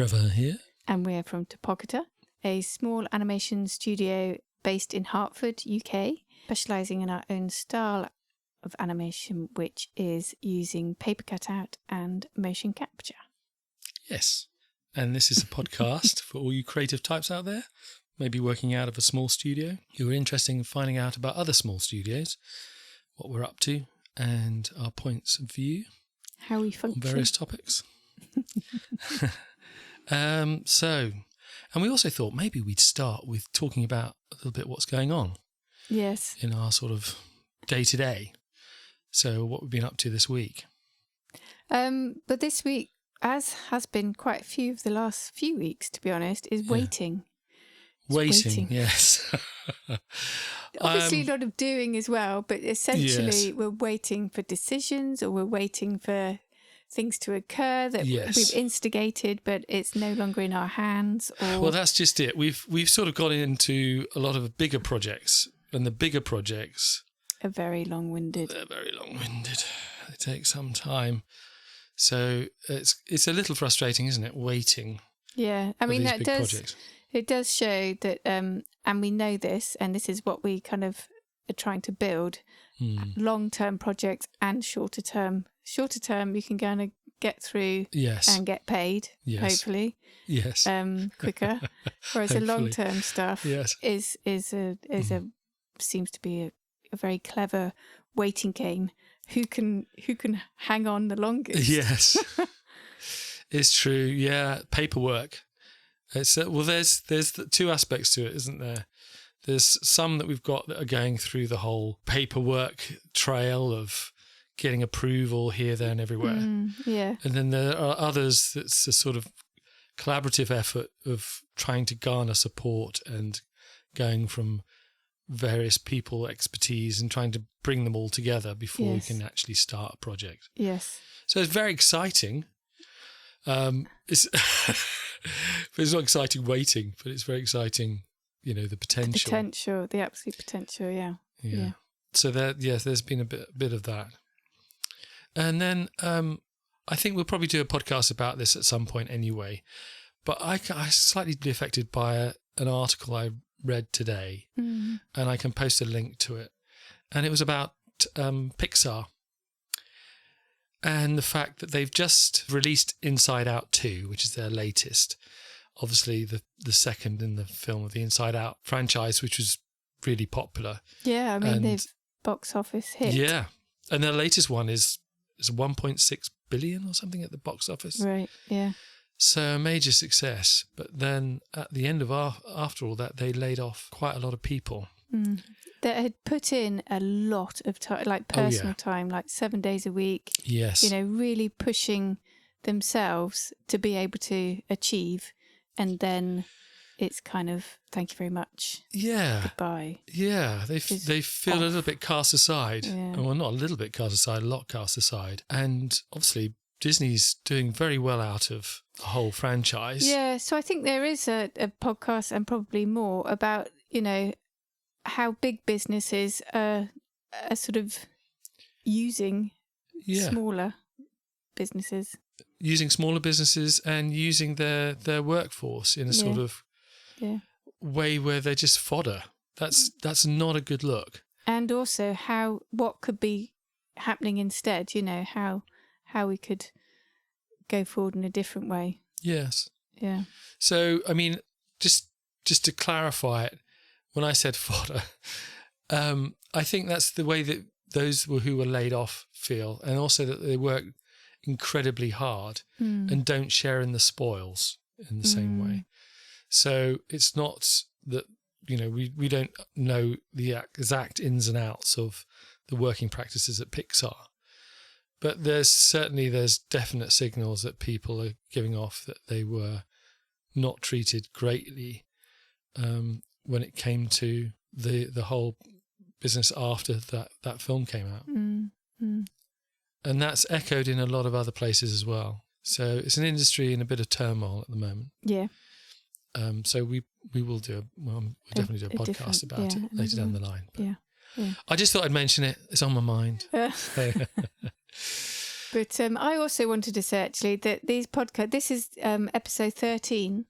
Trevor here. And we're from Topocata, a small animation studio based in Hertford, UK, specialising in our own style of animation, which is using paper cutout and motion capture. Yes, and this is a podcast for all you creative types out there, maybe working out of a small studio, who are interested in finding out about other small studios, what we're up to, and our points of view. How we function. On various topics. And we also thought maybe we'd start with talking about a little bit what's going on. Yes. In our sort of day-to-day. So what we've been up to this week. But this week, as has been quite a few of the last few weeks, to be honest, is waiting. Waiting, yes. Obviously a lot of doing as well, but essentially we're waiting for decisions, or we're waiting for things to occur that we've instigated, but it's no longer in our hands. Well, that's just it. We've sort of got into a lot of bigger projects, and the bigger projects are very long-winded. They're very long-winded. They take some time. So it's a little frustrating, isn't it? Waiting. Yeah, I mean that does. Projects. It does show that, and we know this, and this is what we kind of are trying to build: long-term projects and shorter term. Shorter term, you can kind of get through and get paid, hopefully, quicker. Whereas the long-term stuff is seems to be a very clever waiting game. Who can hang on the longest? Yes, it's true. Yeah, paperwork. It's there's two aspects to it, isn't there? There's some that we've got that are going through the whole paperwork trail of getting approval here, there, and everywhere. And then there are others that's a sort of collaborative effort of trying to garner support and going from various people expertise and trying to bring them all together before we can actually start a project. Yes. So it's very exciting. It's it's not exciting waiting, but it's very exciting, the potential. The absolute potential, yeah. So there's been a bit of that. And then I think we'll probably do a podcast about this at some point anyway. But I slightly be affected by an article I read today, and I can post a link to it. And it was about Pixar and the fact that they've just released Inside Out 2, which is their latest. Obviously, the second in the film of the Inside Out franchise, which was really popular. Yeah, I mean, they've box office hit. Yeah, and their latest one is 1.6 billion or something at the box office. Right, yeah. So a major success. But then at the end of after all that, they laid off quite a lot of people. That had put in a lot of time, like personal time, like 7 days a week. Yes. Really pushing themselves to be able to achieve. And then it's kind of, thank you very much. Yeah. Goodbye. Yeah. They feel a little bit cast aside. Yeah. Well, not a little bit cast aside, a lot cast aside. And obviously Disney's doing very well out of the whole franchise. Yeah. So I think there is a podcast, and probably more, about, how big businesses are sort of using smaller businesses. Using smaller businesses and using their workforce in a sort of way where they're just fodder. That's not a good look. And also what could be happening instead, how we could go forward in a different way. Yes. Yeah. So, I mean, just to clarify it, when I said fodder, I think that's the way that those who were laid off feel, and also that they work incredibly hard and don't share in the spoils in the same way. So it's not that, we don't know the exact ins and outs of the working practices at Pixar, but there's definite signals that people are giving off that they were not treated greatly when it came to the whole business after that film came out. And that's echoed in a lot of other places as well. So it's an industry in a bit of turmoil at the moment. Yeah. So we will we'll definitely do a podcast about it later down the line. Yeah. I just thought I'd mention it. It's on my mind. But I also wanted to say, actually, that these podcasts, this is episode 13.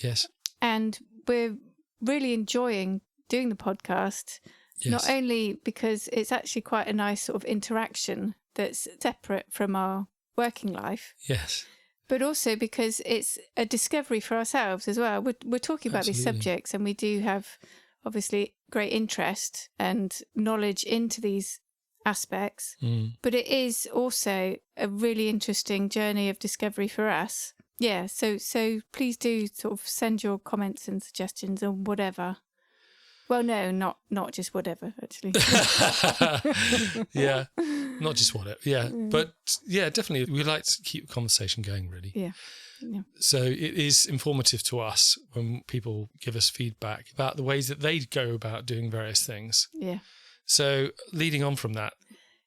Yes. And we're really enjoying doing the podcast, not only because it's actually quite a nice sort of interaction that's separate from our working life. Yes. But also because it's a discovery for ourselves as well. We're talking about these subjects, and we do have, obviously, great interest and knowledge into these aspects. But it is also a really interesting journey of discovery for us. Yeah, so please do sort of send your comments and suggestions or whatever. Well, no, not just whatever, actually. Yeah, not just whatever. Yeah, but yeah, definitely. We like to keep the conversation going, really. Yeah. So it is informative to us when people give us feedback about the ways that they go about doing various things. Yeah. So leading on from that.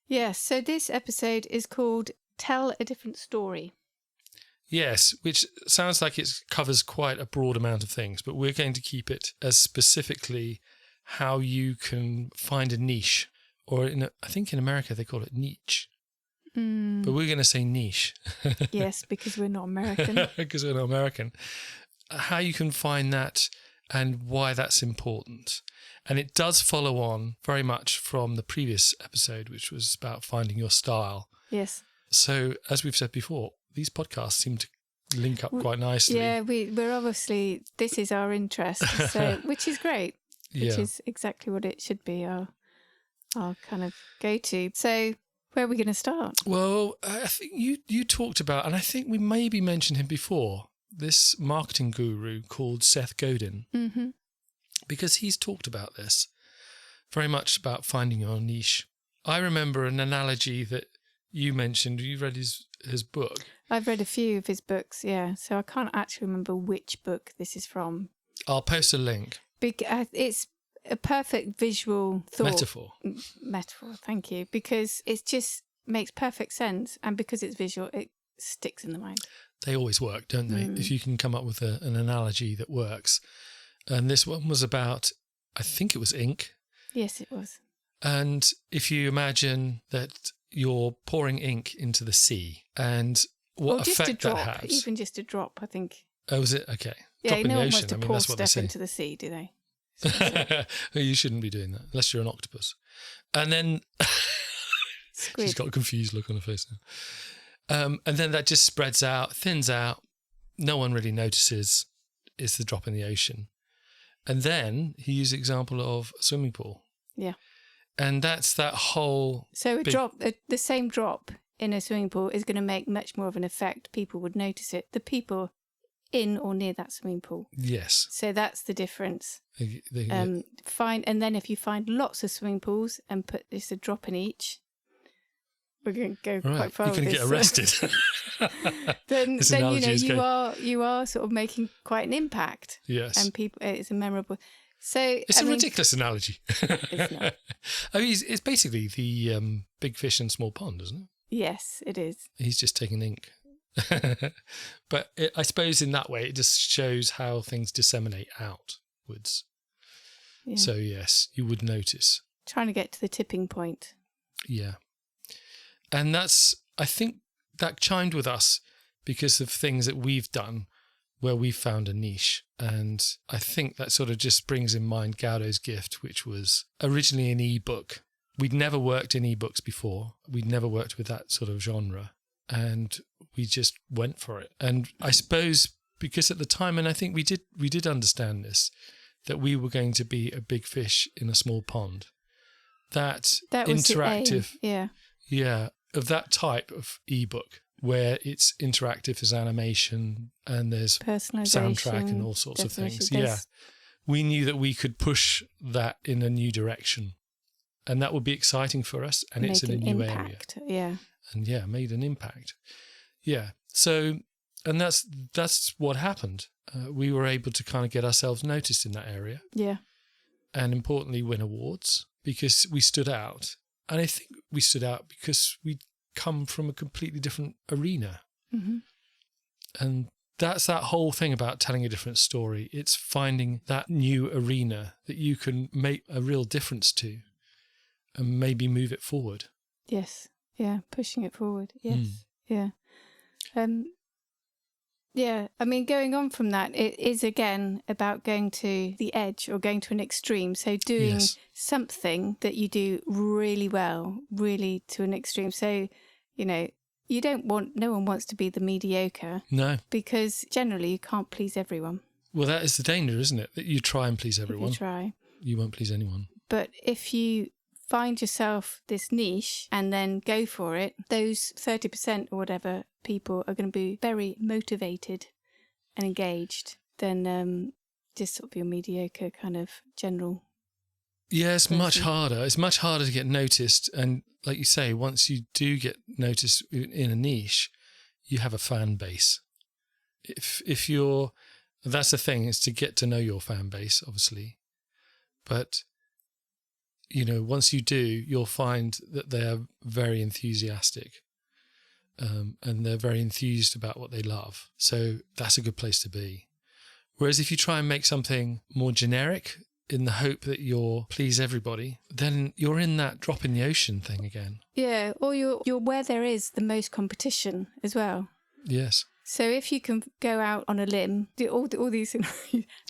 Yeah, so this episode is called Tell a Different Story. Yes, which sounds like it covers quite a broad amount of things, but we're going to keep it as specifically how you can find a niche, or I think in America they call it niche, but we're going to say niche. Yes, because we're not American. Because we're not American. How you can find that and why that's important. And it does follow on very much from the previous episode, which was about finding your style. Yes. So, as we've said before, these podcasts seem to link up quite nicely. Yeah, we're obviously, this is our interest, so which is great, which is exactly what it should be, our kind of go-to. So where are we going to start? Well, I think you talked about, and I think we maybe mentioned him before, this marketing guru called Seth Godin, because he's talked about this, very much about finding your niche. I remember an analogy that you mentioned. You read his book. I've read a few of his books, yeah. So I can't actually remember which book this is from. I'll post a link. It's a perfect visual thought. Metaphor, thank you. Because it just makes perfect sense. And because it's visual, it sticks in the mind. They always work, don't they? If you can come up with an analogy that works. And this one was about, I think it was ink. Yes, it was. And if you imagine that you're pouring ink into the sea and what effect that has. Even just a drop, I think. Oh, is it? Okay. Yeah, drop in no the one ocean. wants to pour stuff into the sea, do they? You shouldn't be doing that unless you're an octopus. And then she's got a confused look on her face now. And then that just spreads out, thins out. No one really notices. It's the drop in the ocean. And then he used the example of a swimming pool. Yeah. And that's that whole... So the same drop in a swimming pool is going to make much more of an effect. People would notice it. The people in or near that swimming pool. Yes. So that's the difference. And then if you find lots of swimming pools and put just a drop in each, we're going to go quite far. You're going to get arrested. then you are sort of making quite an impact. Yes. And it's a memorable. So it's a ridiculous analogy. It's not. I mean, it's basically the big fish in small pond, isn't it? Yes, it is. He's just taking ink. But I suppose in that way, it just shows how things disseminate outwards. Yeah. So yes, you would notice. Trying to get to the tipping point. Yeah. And I think that chimed with us because of things that we've done where we found a niche. And I think that sort of just brings in mind Gaudo's gift, which was originally an ebook. We'd never worked in ebooks before. We'd never worked with that sort of genre. And we just went for it. And I suppose because at the time, and I think we did understand this, that we were going to be a big fish in a small pond. That was interactive. The aim. Yeah, of that type of ebook where it's interactive as animation and there's soundtrack and all sorts of things. Yeah, we knew that we could push that in a new direction, and that would be exciting for us. And it's in a new area. Yeah, and made an impact. Yeah, so and that's what happened. We were able to kind of get ourselves noticed in that area. Yeah, and importantly, win awards because we stood out. And I think we stood out because we'd come from a completely different arena. Mm-hmm. And that's that whole thing about telling a different story. It's finding that new arena that you can make a real difference to and maybe move it forward. Yes. Yeah, pushing it forward. Yes. Yeah. Yeah, I mean, going on from that, it is again about going to the edge or going to an extreme. So doing something that you do really well, really to an extreme. So, no one wants to be the mediocre. No. Because generally you can't please everyone. Well, that is the danger, isn't it? That you try and please everyone. If you try. You won't please anyone. But if you find yourself this niche and then go for it, those 30% or whatever people are going to be very motivated and engaged than just sort of your mediocre kind of general. Yeah, it's person. much harder. It's much harder to get noticed. And like you say, once you do get noticed in a niche, you have a fan base. If you're, that's the thing, is to get to know your fan base, obviously. But once you do, you'll find that they're very enthusiastic and they're very enthused about what they love. So that's a good place to be. Whereas if you try and make something more generic in the hope that you'll please everybody, then you're in that drop in the ocean thing again. Yeah, or you're where there is the most competition as well. Yes. So if you can go out on a limb, do all these things,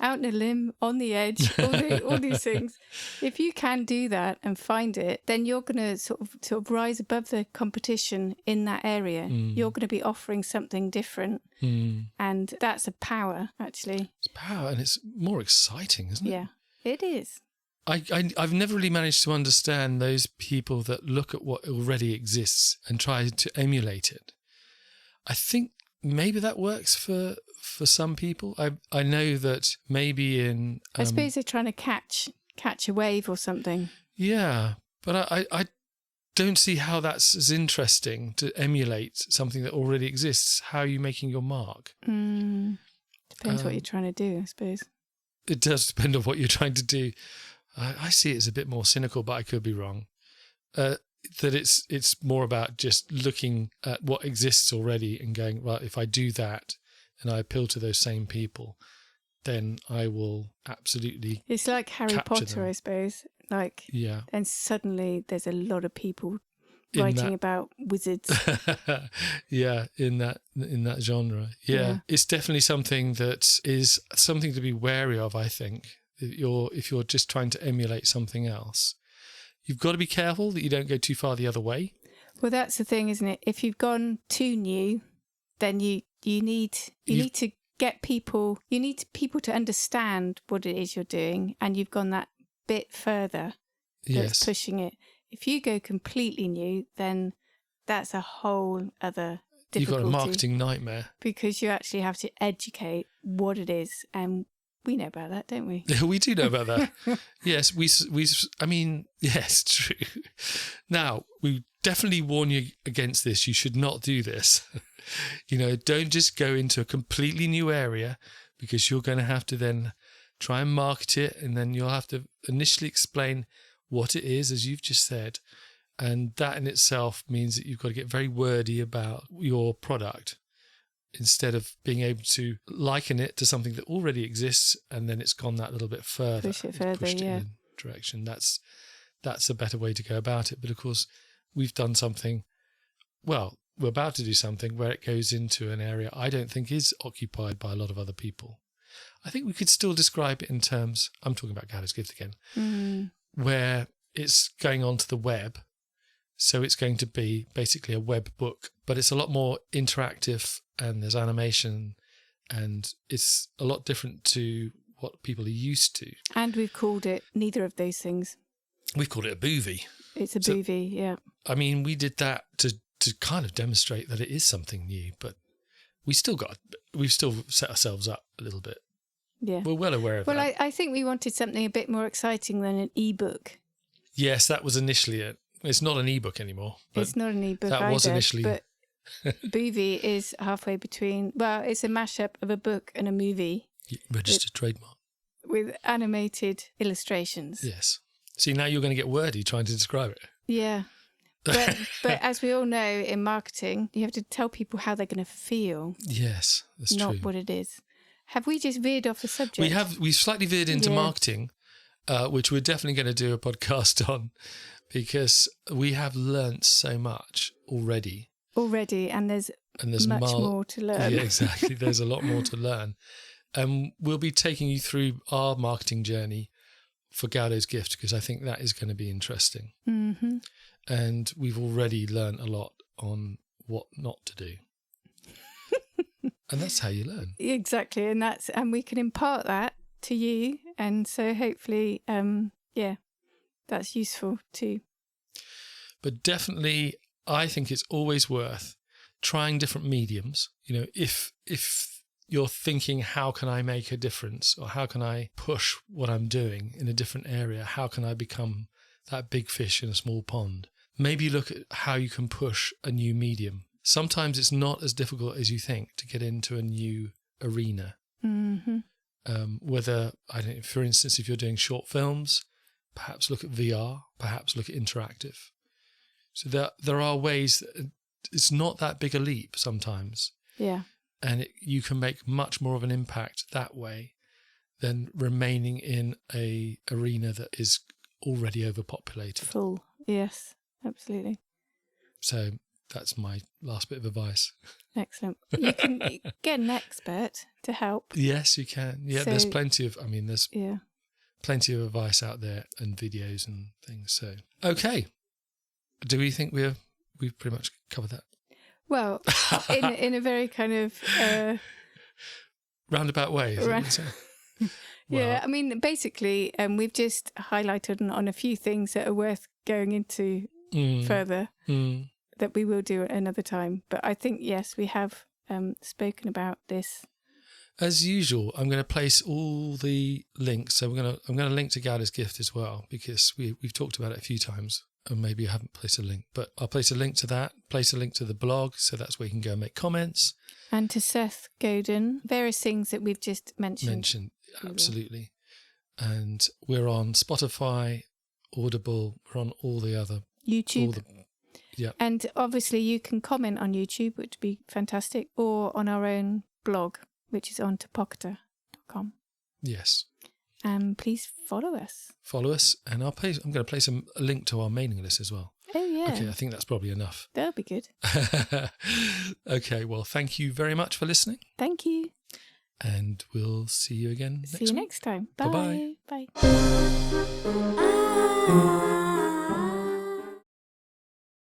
out on a limb, on the edge, all these things, if you can do that and find it, then you're going to sort of rise above the competition in that area. You're going to be offering something different. And that's a power, actually. It's power, and it's more exciting, isn't it? Yeah, it is. I've never really managed to understand those people that look at what already exists and try to emulate it. I think maybe that works for some people. I know that maybe in... I suppose they're trying to catch a wave or something. Yeah, but I don't see how that's as interesting to emulate something that already exists. How are you making your mark? Depends what you're trying to do, I suppose. It does depend on what you're trying to do. I see it as a bit more cynical, but I could be wrong. That it's more about just looking at what exists already and going, right, if I do that and I appeal to those same people, then I will absolutely. It's like Harry Potter, them. I suppose. Like, yeah. And suddenly there's a lot of people writing about wizards. Yeah, in that genre. Yeah. It's definitely something that is something to be wary of, I think. If you're just trying to emulate something else. You've got to be careful that you don't go too far the other way. Well, that's the thing, isn't it? If you've gone too new, then you need to get people. You need people to understand what it is you're doing, and you've gone that bit further. That's pushing it. If you go completely new, then that's a whole other difficulty. You've got a marketing nightmare because you actually have to educate what it is and. We know about that, don't we? We do know about that. Yes, I mean, yes, true. Now, we definitely warn you against this. You should not do this. Don't just go into a completely new area because you're going to have to then try and market it, and then you'll have to initially explain what it is, as you've just said. And that in itself means that you've got to get very wordy about your product, instead of being able to liken it to something that already exists, and then it's gone that little bit further. Push it further, pushed it in a direction. That's a better way to go about it. But of course, we've done something, well, we're about to do something where it goes into an area I don't think is occupied by a lot of other people. I think we could still describe it in terms, I'm talking about Gallows Gift again, where it's going onto the web. So it's going to be basically a web book, but it's a lot more interactive and there's animation and it's a lot different to what people are used to. And we've called it neither of those things. We've called it a boovie. It's a boovie, yeah. I mean, we did that to kind of demonstrate that it is something new, but we've still set ourselves up a little bit. Yeah. We're well aware of that. Well, I think we wanted something a bit more exciting than an e-book. Yes, that was initially it. It's not an e-book anymore. It's not an e-book that either. Was initially. But boovie is halfway between. Well, it's a mashup of a book and a movie. Registered trademark. With animated illustrations. Yes. See, now you're going to get wordy trying to describe it. Yeah. But as we all know, in marketing, you have to tell people how they're going to feel. Yes, that's true. Not what it is. Have we just veered off the subject? We've slightly veered into marketing, which we're definitely going to do a podcast on. because we have learnt so much already. And there's much more to learn. Yeah, exactly. There's a lot more to learn. And we'll be taking you through our marketing journey for Gaudo's Gift, because I think that is going to be interesting. Mm-hmm. And we've already learned a lot on what not to do. And that's how you learn. Exactly. And we can impart that to you. And so hopefully, that's useful too. But definitely, I think it's always worth trying different mediums. You know, if you're thinking, how can I make a difference, or how can I push what I'm doing in a different area? How can I become that big fish in a small pond? Maybe look at how you can push a new medium. Sometimes it's not as difficult as you think to get into a new arena. Mm-hmm. Whether, I don't know, for instance, if you're doing short films, perhaps look at VR, perhaps look at interactive. So there are ways that it's not that big a leap sometimes. Yeah. And you can make much more of an impact that way than remaining in a arena that is already overpopulated. Full. Yes, absolutely. So that's my last bit of advice. Excellent. You can get an expert to help. Yes, you can. Yeah, So, there's plenty of plenty of advice out there and videos and things. So, okay. Do we think we've pretty much covered that? Well, in a very kind of roundabout way. Yeah, I mean, basically, we've just highlighted on a few things that are worth going into further that we will do at another time. But I think, yes, we have spoken about this. As usual, I'm going to place all the links. So I'm going to link to Gaudo's Gift as well, because we've talked about it a few times. And maybe I haven't placed a link, but I'll place a link to that, place a link to the blog, so that's where you can go and make comments. And to Seth Godin, various things that we've just mentioned. Absolutely. And we're on Spotify, Audible, we're on all the other... YouTube. Yeah. And obviously you can comment on YouTube, which would be fantastic, or on our own blog, which is on topocata.com. Yes. Please follow us. Follow us, and I'm going to place a link to our mailing list as well. Oh, yeah. Okay, I think that's probably enough. That'll be good. Okay, well, thank you very much for listening. Thank you. And we'll see you again next week. See you next time. Bye. Bye-bye. Bye.